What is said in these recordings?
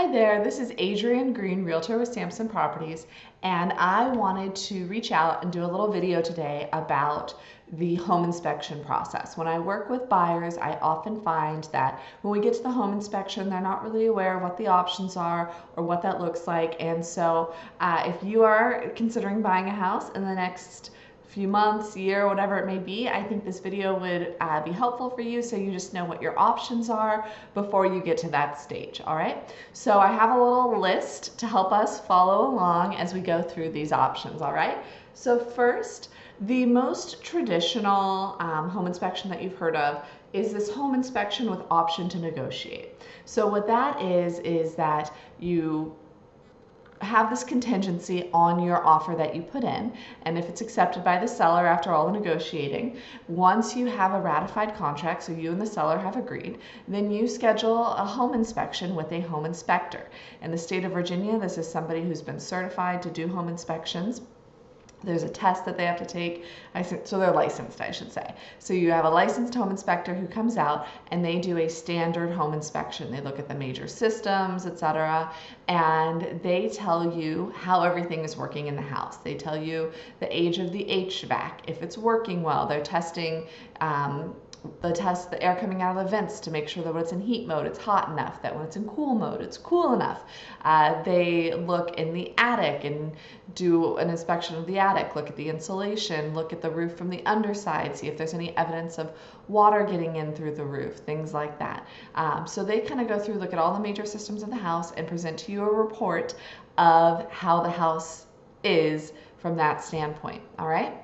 Hi there, this is Adrienne Green, Realtor with Sampson Properties, and I wanted to reach out and do a little video today about the home inspection process. When I work with buyers, I often find that when we get to the home inspection, they're not really aware of what the options are or what that looks like. And so if you are considering buying a house in the next few months, year, whatever it may be, I think this video would be helpful for you so you just know what your options are before you get to that stage, all right? So I have a little list to help us follow along as we go through these options, all right? So first, the most traditional home inspection that you've heard of is this home inspection with option to negotiate. So what that is that you have this contingency on your offer that you put in, and if it's accepted by the seller after all the negotiating, once you have a ratified contract, so you and the seller have agreed, then you schedule a home inspection with a home inspector. In the state of Virginia, this is somebody who's been certified to do home inspections. There's a test that they have to take, so they're licensed, I should say. So you have a licensed home inspector who comes out and they do a standard home inspection. They look at the major systems, etc., and they tell you how everything is working in the house. They tell you the age of the HVAC, if it's working well. They're testing the air coming out of the vents to make sure that when it's in heat mode, it's hot enough, that when it's in cool mode, it's cool enough. They look in the attic and do an inspection of the attic, look at the insulation, look at the roof from the underside, see if there's any evidence of water getting in through the roof, things like that. So they kind of go through, look at all the major systems of the house and present to you a report of how the house is from that standpoint, all right?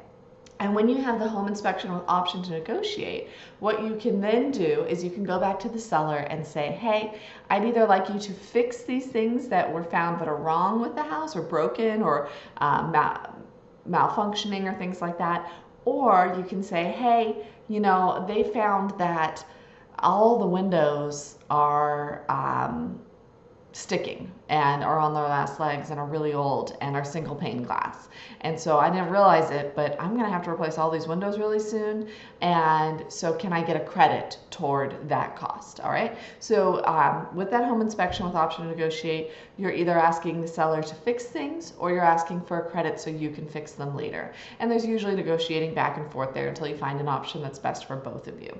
And when you have the home inspection with option to negotiate, what you can then do is you can go back to the seller and say, hey, I'd either like you to fix these things that were found that are wrong with the house or broken or malfunctioning or things like that. Or you can say, hey, you know, they found that all the windows are sticking and are on their last legs and are really old and are single pane glass. And so I didn't realize it, but I'm gonna have to replace all these windows really soon. And so can I get a credit toward that cost, all right? So with that home inspection with option to negotiate, you're either asking the seller to fix things or you're asking for a credit so you can fix them later. And there's usually negotiating back and forth there until you find an option that's best for both of you.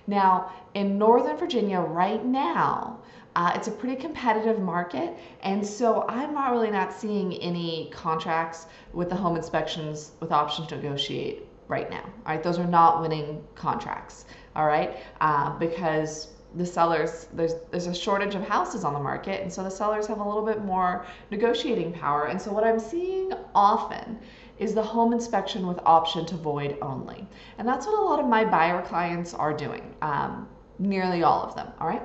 Now, in Northern Virginia right now, it's a pretty competitive market, and so I'm not seeing any contracts with the home inspections with option to negotiate right now. All right, those are not winning contracts. All right, because the sellers, there's a shortage of houses on the market, and so the sellers have a little bit more negotiating power. And so what I'm seeing often is the home inspection with option to void only, and that's what a lot of my buyer clients are doing. Nearly all of them. All right.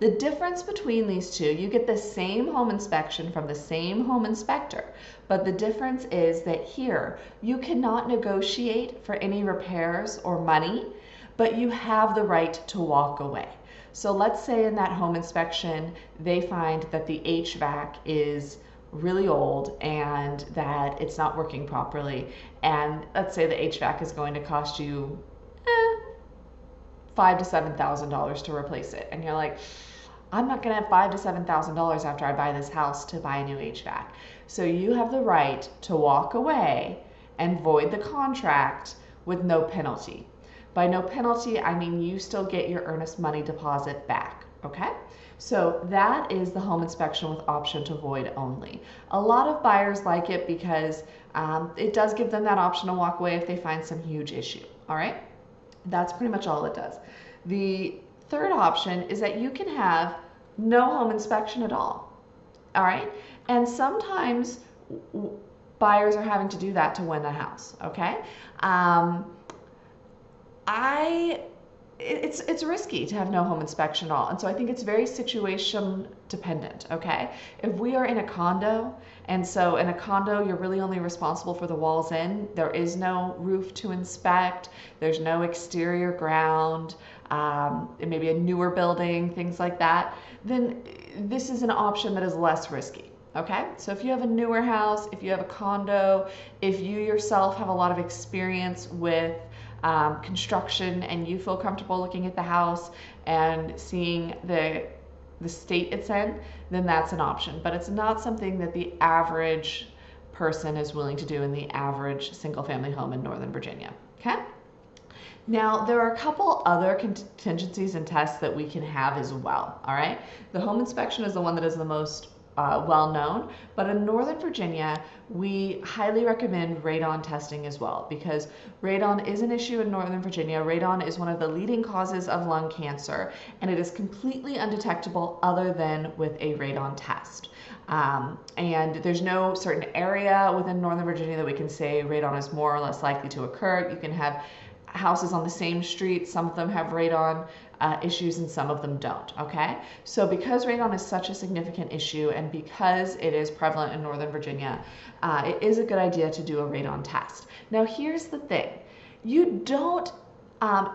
The difference between these two, you get the same home inspection from the same home inspector, but the difference is that here you cannot negotiate for any repairs or money, but you have the right to walk away. So let's say in that home inspection, they find that the HVAC is really old and that it's not working properly. And let's say the HVAC is going to cost you $5,000 to $7,000 to replace it. And you're like, I'm not gonna have $5,000 to $7,000 after I buy this house to buy a new HVAC. So you have the right to walk away and void the contract with no penalty. By no penalty, I mean you still get your earnest money deposit back, okay? So that is the home inspection with option to void only. A lot of buyers like it because it does give them that option to walk away if they find some huge issue, all right? That's pretty much all it does. The third option is that you can have no home inspection at all right? And sometimes buyers are having to do that to win the house, okay? It's risky to have no home inspection at all, and so I think it's very situation dependent, okay? If we are in a condo, and so in a condo you're really only responsible for the walls in, there is no roof to inspect, there's no exterior ground, it may be a newer building, things like that, then this is an option that is less risky. Okay, so if you have a newer house, if you have a condo, if you yourself have a lot of experience with construction and you feel comfortable looking at the house and seeing the the state it's in, then that's an option. But it's not something that the average person is willing to do in the average single family home in Northern Virginia. Okay? Now, there are a couple other contingencies and tests that we can have as well, all right? The home inspection is the one that is the most well known, but in Northern Virginia, we highly recommend radon testing as well, because radon is an issue in Northern Virginia. Radon is one of the leading causes of lung cancer, and it is completely undetectable other than with a radon test. And there's no certain area within Northern Virginia that we can say radon is more or less likely to occur. You can have houses on the same street, some of them have radon issues and some of them don't, okay? So because radon is such a significant issue and because it is prevalent in Northern Virginia, it is a good idea to do a radon test. Now here's the thing, you don't,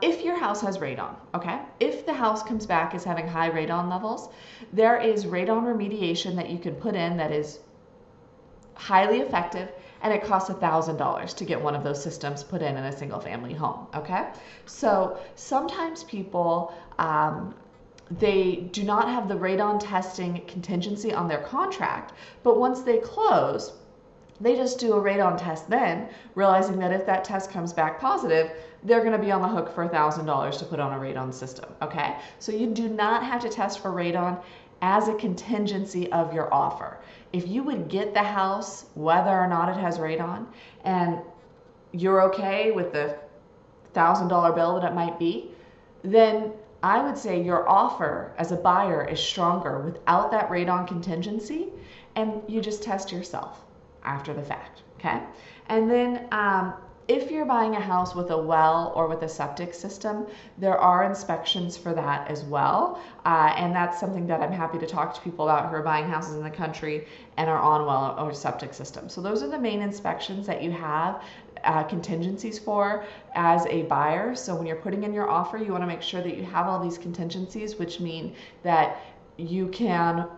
if your house has radon, okay? If the house comes back as having high radon levels, there is radon remediation that you can put in that is highly effective, and it costs $1,000 to get one of those systems put in a single family home, okay? So sometimes people, they do not have the radon testing contingency on their contract, but once they close, they just do a radon test then, realizing that if that test comes back positive, they're gonna be on the hook for $1,000 to put on a radon system, okay? So you do not have to test for radon as a contingency of your offer. If you would get the house whether or not it has radon and you're okay with the $1,000 bill that it might be, then I would say your offer as a buyer is stronger without that radon contingency, and you just test yourself after the fact, okay? And then if you're buying a house with a well or with a septic system, there are inspections for that as well. And that's something that I'm happy to talk to people about who are buying houses in the country and are on well or septic system. So those are the main inspections that you have contingencies for as a buyer. So when you're putting in your offer, you want to make sure that you have all these contingencies, which mean that you can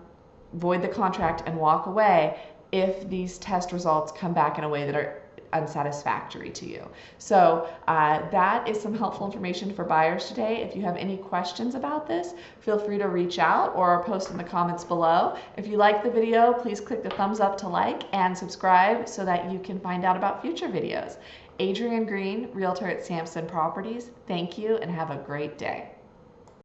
void the contract and walk away if these test results come back in a way that are unsatisfactory to you. So that is some helpful information for buyers today. If you have any questions about this, feel free to reach out or post in the comments below. If you like the video, please click the thumbs up to like and subscribe so that you can find out about future videos. Adrienne Green, Realtor at Sampson Properties. Thank you and have a great day.